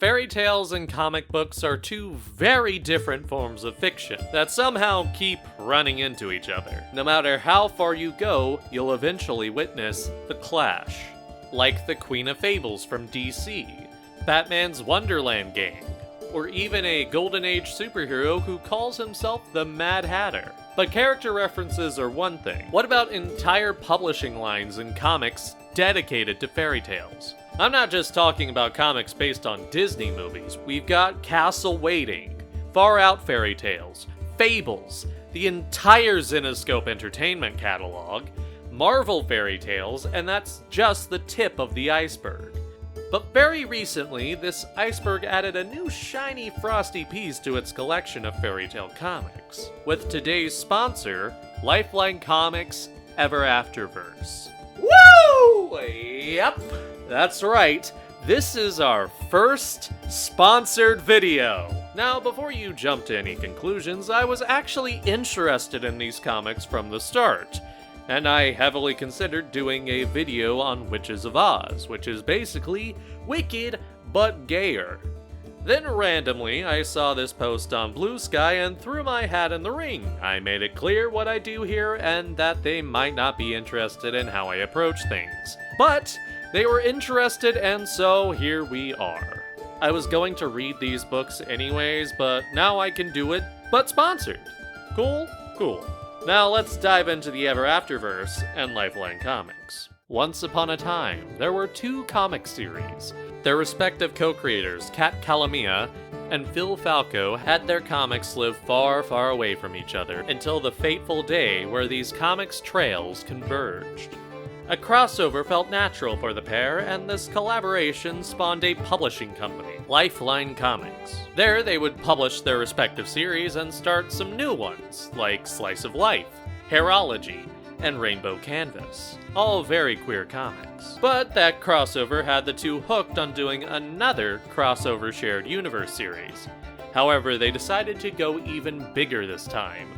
Fairy tales and comic books are two very different forms of fiction that somehow keep running into each other. No matter how far you go, you'll eventually witness the clash. Like the Queen of Fables from DC, Batman's Wonderland Gang, or even a Golden Age superhero who calls himself the Mad Hatter. But character references are one thing. What about entire publishing lines in comics dedicated to fairy tales? I'm not just talking about comics based on Disney movies. We've got Castle Waiting, Far Out Fairy Tales, Fables, the entire Zenescope Entertainment catalog, Marvel fairy tales, and that's just the tip of the iceberg. But very recently, this iceberg added a new shiny frosty piece to its collection of fairy tale comics, with today's sponsor, Lifeline Comics EverAfterverse. Woo! Yep, that's right. This is our first sponsored video. Now, before you jump to any conclusions, I was actually interested in these comics from the start, and I heavily considered doing a video on Witches of Oz, which is basically Wicked but gayer. Then randomly, I saw this post on Blue Sky and threw my hat in the ring. I made it clear what I do here and that they might not be interested in how I approach things. But they were interested, and so here we are. I was going to read these books anyways, but now I can do it, but sponsored. Cool? Cool. Now let's dive into the EverAfterverse and Lifeline Comics. Once upon a time, there were two comic series. Their respective co-creators, Kat Kalamia and Phil Falco, had their comics live far, far away from each other until the fateful day where these comics' trails converged. A crossover felt natural for the pair, and this collaboration spawned a publishing company, Lifeline Comics. There, they would publish their respective series and start some new ones, like Slice of Life, Hairology, and Rainbow Canvas. All very queer comics. But that crossover had the two hooked on doing another crossover shared universe series. However, they decided to go even bigger this time.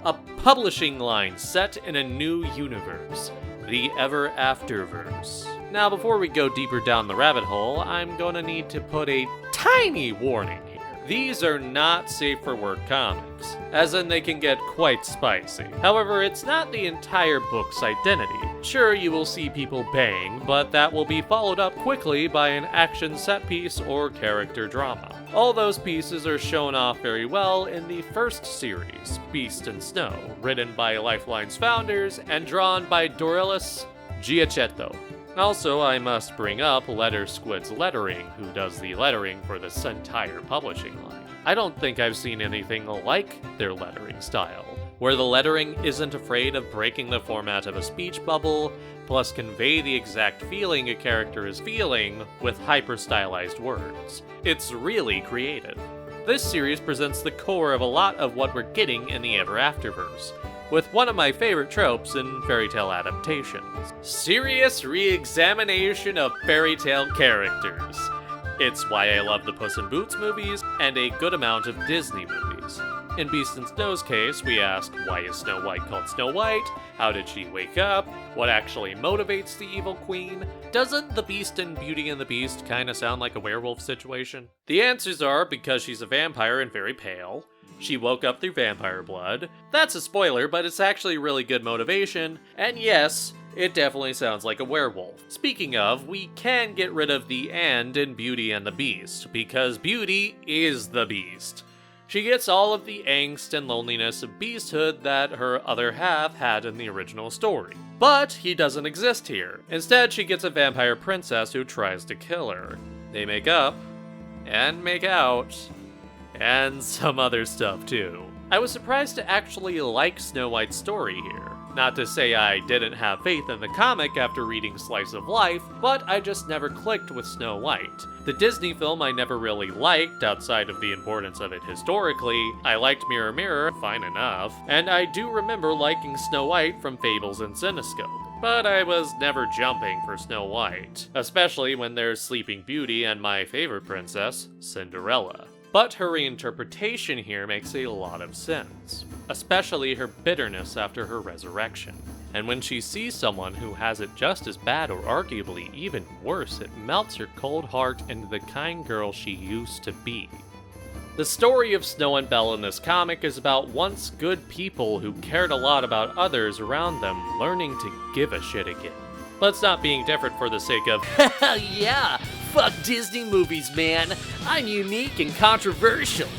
A publishing line set in a new universe, the EverAfterverse. Now, before we go deeper down the rabbit hole, I'm going to need to put a tiny warning here. These are not safe for work comics, as in they can get quite spicy. However, it's not the entire book's identity. Sure, you will see people bang, but that will be followed up quickly by an action set piece or character drama. All those pieces are shown off very well in the first series, Beast and Snow, written by Lifeline's founders and drawn by Dorilys Giacchetto. Also, I must bring up Letter Squid's lettering, who does the lettering for this entire publishing line. I don't think I've seen anything like their lettering style, where the lettering isn't afraid of breaking the format of a speech bubble, plus convey the exact feeling a character is feeling with hyper-stylized words. It's really creative. This series presents the core of a lot of what we're getting in the EverAfterverse, with one of my favorite tropes in fairy tale adaptations: serious re-examination of fairy tale characters. It's why I love the Puss in Boots movies and a good amount of Disney movies. In Beast and Snow's case, we ask, why is Snow White called Snow White? How did she wake up? What actually motivates the evil queen? Doesn't the Beast in Beauty and the Beast kinda sound like a werewolf situation? The answers are because she's a vampire and very pale. She woke up through vampire blood. That's a spoiler, but it's actually really good motivation. And yes, it definitely sounds like a werewolf. Speaking of, we can get rid of the "and" in Beauty and the Beast, because Beauty is the Beast. She gets all of the angst and loneliness of beasthood that her other half had in the original story. But he doesn't exist here. Instead, she gets a vampire princess who tries to kill her. They make up, and make out, and some other stuff too. I was surprised to actually like Snow White's story here. Not to say I didn't have faith in the comic after reading Slice of Life, but I just never clicked with Snow White. The Disney film I never really liked, outside of the importance of it historically. I liked Mirror Mirror, fine enough, and I do remember liking Snow White from Fables and Zenescope. But I was never jumping for Snow White, especially when there's Sleeping Beauty and my favorite princess, Cinderella. But her reinterpretation here makes a lot of sense, especially her bitterness after her resurrection. And when she sees someone who has it just as bad or arguably even worse, it melts her cold heart into the kind girl she used to be. The story of Snow and Belle in this comic is about once good people who cared a lot about others around them learning to give a shit again. But it's not being different for the sake of, hell yeah, fuck Disney movies, man, I'm unique and controversial.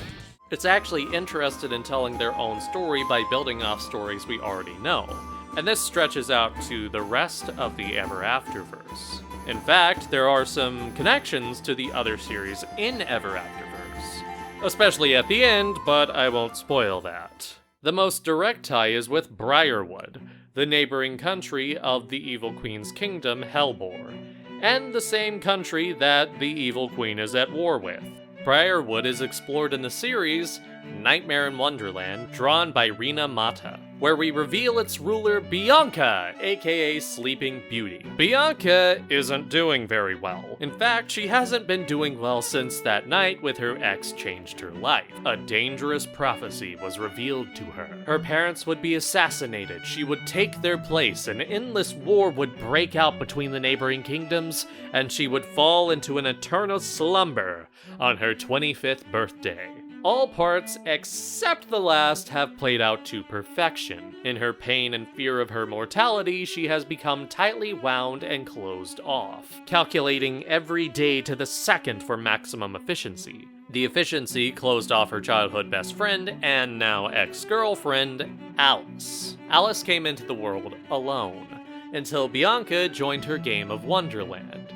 It's actually interested in telling their own story by building off stories we already know, and this stretches out to the rest of the EverAfterverse. In fact, there are some connections to the other series in EverAfterverse. Especially at the end, but I won't spoil that. The most direct tie is with Briarwood, the neighboring country of the Evil Queen's kingdom, Hellbore, and the same country that the Evil Queen is at war with. Briarwood is explored in the series Nightmare in Wonderland, drawn by Rina Mata, where we reveal its ruler Bianca, aka Sleeping Beauty. Bianca isn't doing very well. In fact, she hasn't been doing well since that night with her ex changed her life. A dangerous prophecy was revealed to her. Her parents would be assassinated, she would take their place, an endless war would break out between the neighboring kingdoms, and she would fall into an eternal slumber on her 25th birthday. All parts, except the last, have played out to perfection. In her pain and fear of her mortality, she has become tightly wound and closed off, calculating every day to the second for maximum efficiency. The efficiency closed off her childhood best friend, and now ex-girlfriend, Alice. Alice came into the world alone, until Bianca joined her game of Wonderland.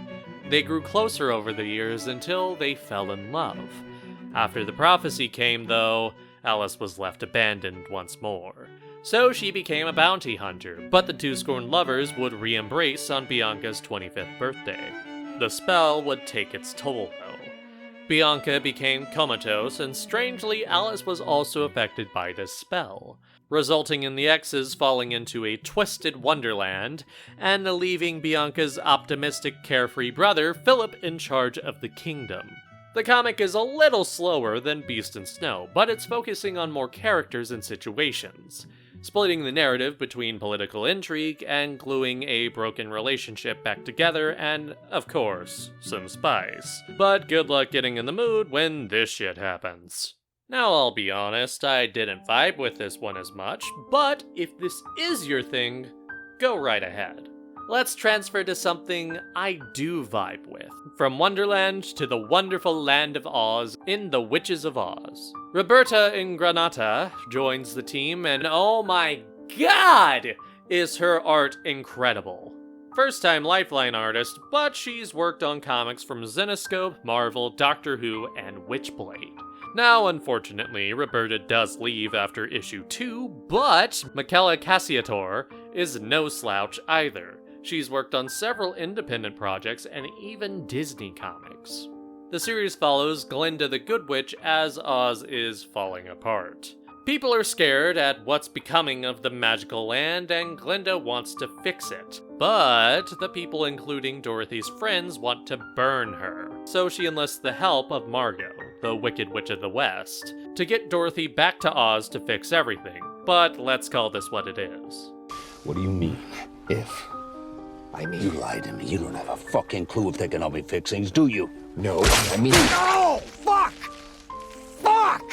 They grew closer over the years until they fell in love. After the prophecy came, though, Alice was left abandoned once more. So she became a bounty hunter, but the two scorned lovers would re-embrace on Bianca's 25th birthday. The spell would take its toll, though. Bianca became comatose, and strangely, Alice was also affected by this spell, resulting in the exes falling into a twisted wonderland, and leaving Bianca's optimistic, carefree brother, Philip, in charge of the kingdom. The comic is a little slower than Beast and Snow, but it's focusing on more characters and situations, splitting the narrative between political intrigue and gluing a broken relationship back together, and, of course, some spice. But good luck getting in the mood when this shit happens. Now, I'll be honest, I didn't vibe with this one as much, but if this is your thing, go right ahead. Let's transfer to something I do vibe with. From Wonderland to the wonderful land of Oz in The Witches of Oz. Roberta Ingranata joins the team, and oh my god, is her art incredible. First-time Lifeline artist, but she's worked on comics from Zenescope, Marvel, Doctor Who, and Witchblade. Now, unfortunately, Roberta does leave after issue 2, but Michaela Cassiator is no slouch either. She's worked on several independent projects and even Disney comics. The series follows Glinda the Good Witch as Oz is falling apart. People are scared at what's becoming of the magical land, and Glinda wants to fix it. But the people, including Dorothy's friends, want to burn her. So she enlists the help of Margot, the Wicked Witch of the West, to get Dorothy back to Oz to fix everything. But let's call this what it is. What do you mean, if? I mean, you lied to me. You don't have a fucking clue if they can help me fix things, do you? No, I mean... No! Fuck! Fuck!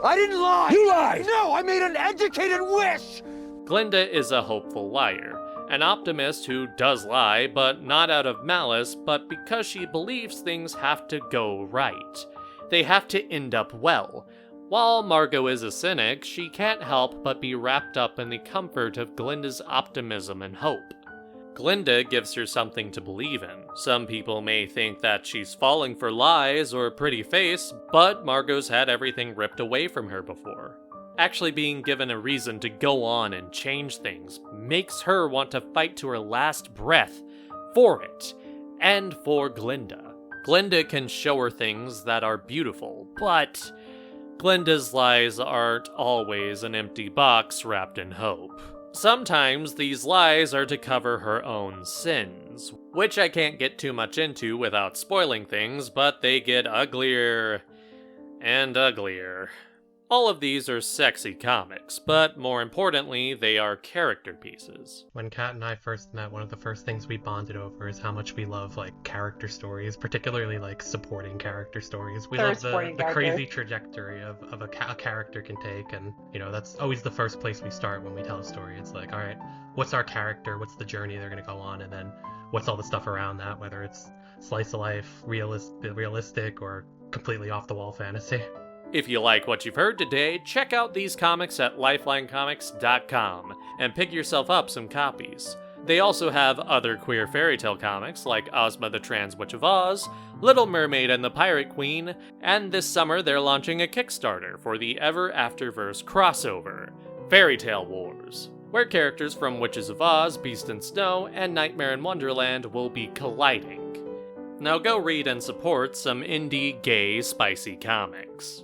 I didn't lie! You lied! No, I made an educated wish! Glinda is a hopeful liar, an optimist who does lie, but not out of malice, but because she believes things have to go right. They have to end up well. While Margot is a cynic, she can't help but be wrapped up in the comfort of Glinda's optimism and hope. Glinda gives her something to believe in. Some people may think that she's falling for lies or a pretty face, but Margot's had everything ripped away from her before. Actually being given a reason to go on and change things makes her want to fight to her last breath for it, and for Glinda. Glinda can show her things that are beautiful, but Glinda's lies aren't always an empty box wrapped in hope. Sometimes these lies are to cover her own sins, which I can't get too much into without spoiling things, but they get uglier and uglier. All of these are sexy comics, but more importantly, they are character pieces. When Kat and I first met, one of the first things we bonded over is how much we love, like, character stories, particularly, like, supporting character stories. We love the crazy trajectory of a character can take, and, you know, that's always the first place we start when we tell a story. It's like, all right, what's our character? What's the journey they're going to go on? And then what's all the stuff around that, whether it's slice of life, realistic, or completely off-the-wall fantasy. If you like what you've heard today, check out these comics at lifelinecomics.com and pick yourself up some copies. They also have other queer fairy tale comics like Ozma the Trans Witch of Oz, Little Mermaid and the Pirate Queen, and this summer they're launching a Kickstarter for the EverAfterverse crossover, Fairy Tale Wars, where characters from Witches of Oz, Beast and Snow, and Nightmare in Wonderland will be colliding. Now go read and support some indie, gay, spicy comics.